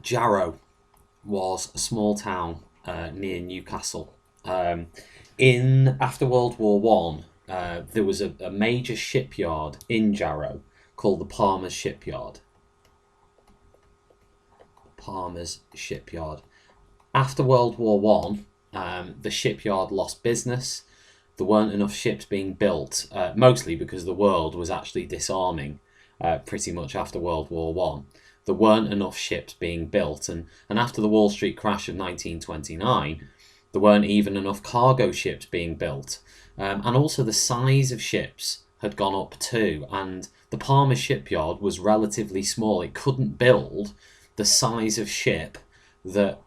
Jarrow was a small town near Newcastle. In after World War One, there was a major shipyard in Jarrow called the Palmer's Shipyard. Palmer's Shipyard. After World War One, the shipyard lost business. There weren't enough ships being built, mostly because the world was actually disarming pretty much after World War One. There weren't enough ships being built, and after the Wall Street crash of 1929, there weren't even enough cargo ships being built. And also the size of ships had gone up too, and the Palmer shipyard was relatively small. It couldn't build the size of ship that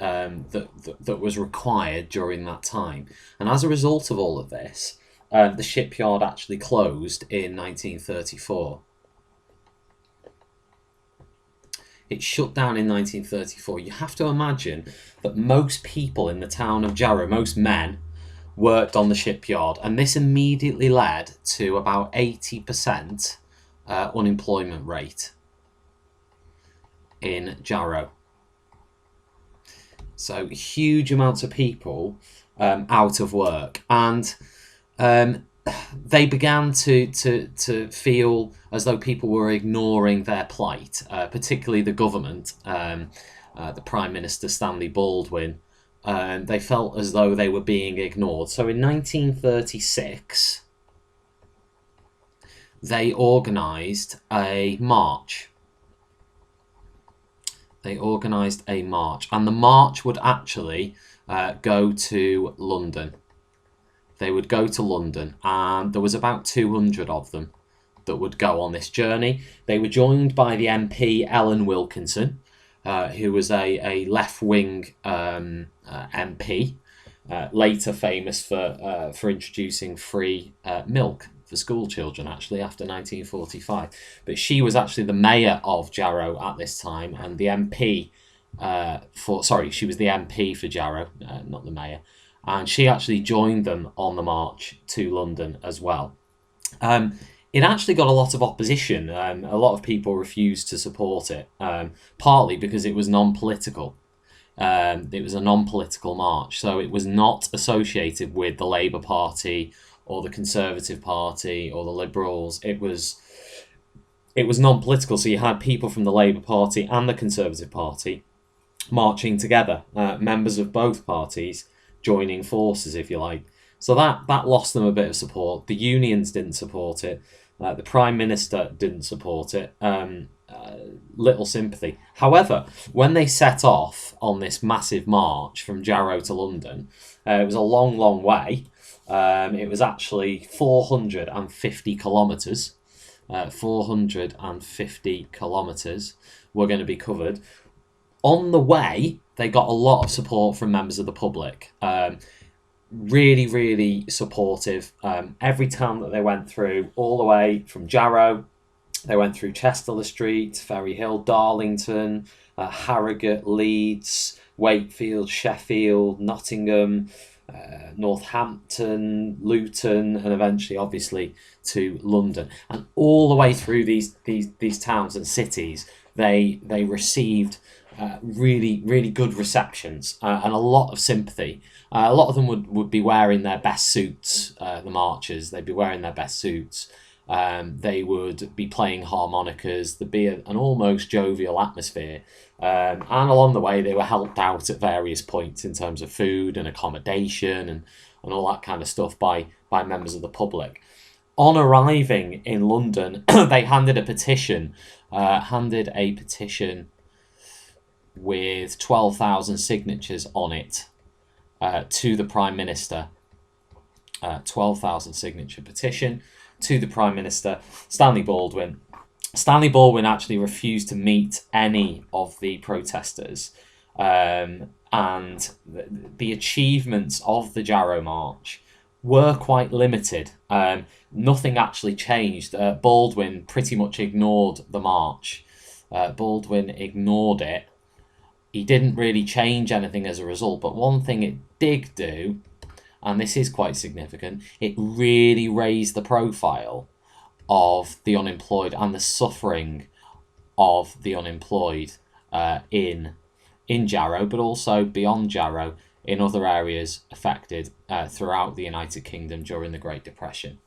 was required during that time. And as a result of all of this, the shipyard actually closed in 1934. It shut down in 1934. You have to imagine that most people in the town of Jarrow, most men, worked on the shipyard, and this immediately led to about 80% unemployment rate in Jarrow. So huge amounts of people out of work, and they began to feel as though people were ignoring their plight, particularly the government, the Prime Minister Stanley Baldwin. They felt as though they were being ignored. So in 1936, they organised a march. And the march would actually go to London. They would go to London, and there was about 200 of them that would go on this journey. They were joined by the MP Ellen Wilkinson, who was a left-wing MP, later famous for introducing free milk for school children, actually, after 1945. But she was actually the mayor of Jarrow at this time, and the MP she was the MP for Jarrow, not the mayor. And she actually joined them on the march to London as well. It actually got a lot of opposition. A lot of people refused to support it, partly because it was non-political. It was a non-political march, so it was not associated with the Labour Party or the Conservative Party or the Liberals. It was non-political, so you had people from the Labour Party and the Conservative Party marching together, members of both parties joining forces, if you like. So that lost them a bit of support. The unions didn't support it. The Prime Minister didn't support it. Little sympathy. However, when they set off on this massive march from Jarrow to London, it was a long, long way. It was actually 450 kilometres. 450 kilometres were going to be covered. On the way, they got a lot of support from members of the public. Really, really supportive. Every town that they went through, all the way from Jarrow, they went through Chester-le-Street, Ferry Hill, Darlington, Harrogate, Leeds, Wakefield, Sheffield, Nottingham, Northampton, Luton, and eventually, obviously, to London. And all the way through these towns and cities, they received really, really good receptions and a lot of sympathy. A lot of them would be wearing their best suits, the marchers. They'd be wearing their best suits. They would be playing harmonicas. There'd be an almost jovial atmosphere. And along the way, they were helped out at various points in terms of food and accommodation and all that kind of stuff by members of the public. On arriving in London, they handed a petition with 12,000 signatures on it to the Prime Minister. 12,000 signature petition to the Prime Minister, Stanley Baldwin. Stanley Baldwin actually refused to meet any of the protesters, and the achievements of the Jarrow March were quite limited. Nothing actually changed. Baldwin pretty much ignored the march. Baldwin ignored it. He didn't really change anything as a result, but one thing it did do, and this is quite significant, it really raised the profile of the unemployed and the suffering of the unemployed in Jarrow, but also beyond Jarrow in other areas affected throughout the United Kingdom during the Great Depression.